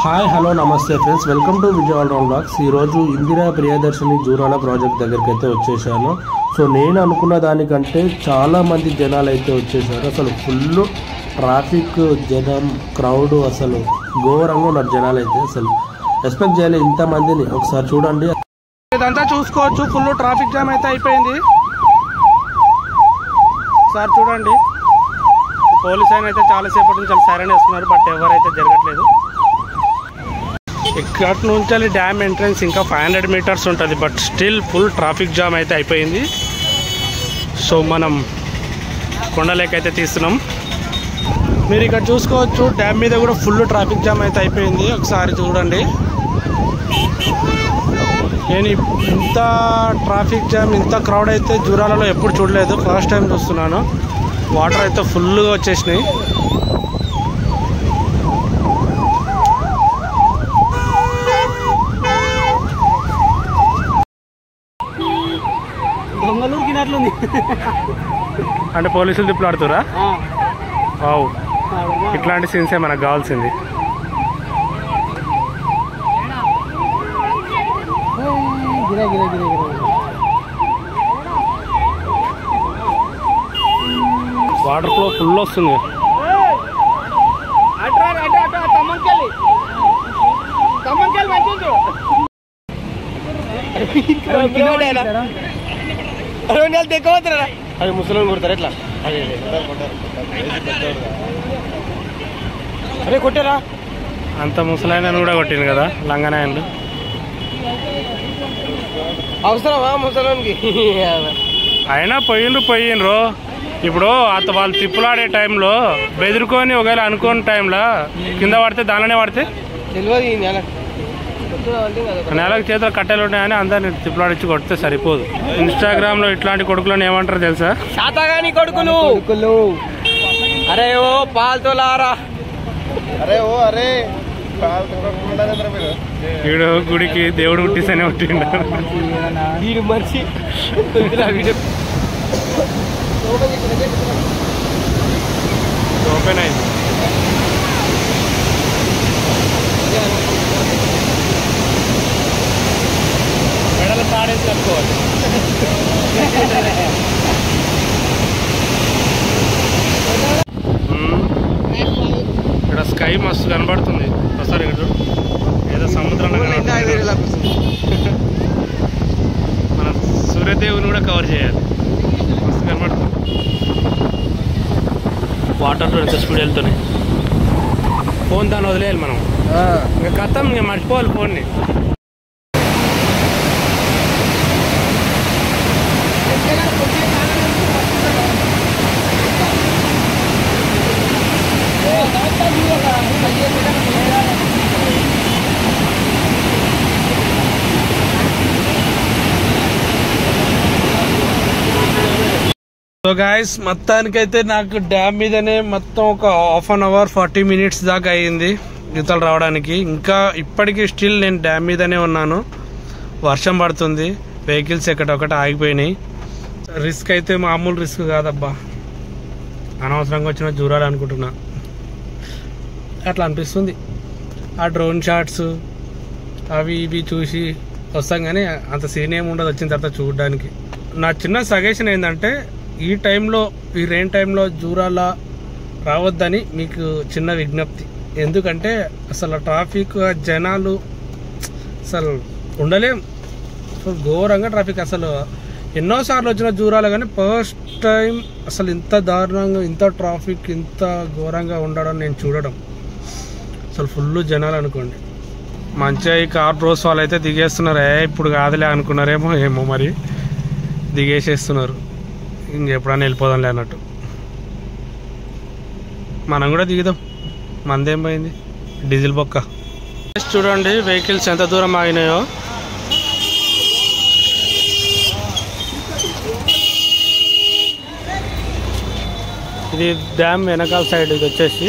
Hi hello నమస్తే friends, welcome to Vijay all round blogs. ఈరోజు Indira Priyadarshini Jurala project దగ్గరికి అయితే వచ్చేసాను. సో నేను అనుకున్న దానికంటే చాలామంది జనాలు అయితే వచ్చేసారు. అసలు ఫుల్ ట్రాఫిక్, జనం, క్రౌడ్, అసలు ఘోరంగా ఉన్నారు జనాలు అయితే. అసలు ఎక్స్పెక్ట్ చేయలేదు ఇంతమందిని. ఒకసారి చూడండి, ఇదంతా చూసుకోవచ్చు. ఫుల్ ట్రాఫిక్ జామ్ అయితే అయిపోయింది. ఒకసారి చూడండి, పోలీస్ ఆయన అయితే చాలాసేపటి నుంచి సైరన్ వేస్తున్నారు, బట్ ఎవరైతే జరగట్లేదు. ఇక్కడ నుంచి డ్యామ్ ఎంట్రన్స్ ఇంకా 500 మీటర్స్ ఉంటుంది, but still full traffic jam అయితే అయిపోయింది. సో మనం కొండలేకైతే తీస్తున్నాం. మీరు ఇక్కడ చూసుకోవచ్చు, డ్యామ్ మీద కూడా ఫుల్ ట్రాఫిక్ జామ్ అయితే అయిపోయింది. ఒకసారి చూడండి. నేను ఇంత ట్రాఫిక్ జామ్, ఇంత క్రౌడ్ అయితే జూరాలలో ఎప్పుడు చూడలేదు, ఫస్ట్ టైం చూస్తున్నాను. వాటర్ అయితే ఫుల్గా వచ్చేసినాయి. అంటే పోలీసులు తిప్పులాడుతురా? వావ్, ఇట్లాంటి సీన్సే మనకు కావాల్సింది. వాటర్ ఫ్లో ఫుల్ వస్తుంది. అది ముసలి కొడతారు ఎట్లా? అరే కొట్టారా? అంత ముసలాయన కూడా కొట్టింది కదా లంగనాయన్లు. అవసరమా ముసలానికి? అయినా పోయిండ్రు. ఇప్పుడు అంత వాళ్ళు తిప్పులాడే టైంలో బెదిరుకొని ఒకవేళ అనుకోని టైంలో కింద పడితే దానిలోనే పడితే తెలియదు. నెలకు చేతులు కట్టెలు ఉన్నాయని అందరిని తిప్పులాడించి కొడితే సరిపోదు. ఇన్స్టాగ్రామ్ లో ఇట్లాంటి కొడుకులను ఏమంటారు తెలుసా? శాతగాని కొడుకులు. అరే ఓ పాల్తోలారా, అరే ఓ అరే వీడు గుడికి దేవుడు పుట్టిస్తేనే పుట్టిండు. వీడు మనిషి ఓపెన్ అయింది. మెడలు తాడేసి కట్టుకోవాలి. ఇక్కడ స్కై మస్తు కనబడుతుంది. ఒకసారి ఇక్కడ ఏదో సముద్రం మన సూర్యదేవుని కూడా కవర్ చేయాలి. మస్తు కనబడుతుంది. వాటర్లో ఎంత స్పీడ్ వెళ్తున్నాయి. ఫోన్ దాన్ని వదిలేయాలి మనం. ఇంకా కథం, ఇంకా మర్చిపోవాలి ఫోన్ని. సో గాయస్, మొత్తానికైతే నాకు డ్యామ్ మీదనే మొత్తం ఒక 1/2 అవర్ 40 మినిట్స్ దాకా అయ్యింది ఈతలు రావడానికి. ఇంకా ఇప్పటికీ స్టిల్ నేను డ్యామ్ మీదనే ఉన్నాను. వర్షం పడుతుంది, వెహికల్స్ ఎక్కడొకటి ఆగిపోయినాయి. రిస్క్ అయితే మామూలు రిస్క్ కాదబ్బా. అనవసరంగా వచ్చిన జూరాలు అనుకుంటున్నా, అట్లా అనిపిస్తుంది. ఆ డ్రోన్ షాట్స్ అవి ఇవి చూసి వస్తాం, కానీ అంత సీన్ ఏమి ఉండదు వచ్చిన తర్వాత చూడడానికి. నా చిన్న సజెషన్ ఏంటంటే, ఈ టైంలో, ఈ రెయిన్ టైంలో జూరాల రావద్దని మీకు చిన్న విజ్ఞప్తి. ఎందుకంటే అసలు ట్రాఫిక్, జనాలు అసలు ఉండలేం. ఘోరంగా ట్రాఫిక్. అసలు ఎన్నోసార్లు వచ్చిన జూరాల, కానీ ఫస్ట్ టైం అసలు ఇంత దారుణంగా, ఇంత ట్రాఫిక్, ఇంత ఘోరంగా ఉండడం నేను చూడడం. అసలు ఫుల్ జనాలు అనుకోండి. మంచిగా ఈ కార్ బ్రోస్ వాళ్ళు అయితే దిగేస్తున్నారు. ఇప్పుడు కాదులే అనుకున్నారేమో, ఏమో మరి దిగేసేస్తున్నారు. ఇంకెప్పుడన్నా వెళ్ళిపోదాంలే అన్నట్టు. మనం కూడా దిగుదాం, మందేం పోయింది, డీజిల్ బొక్క. చూడండి వెహికల్స్ ఎంత దూరం ఆగినాయో. ఇది డ్యామ్ వెనకాల సైడ్. ఇది వచ్చేసి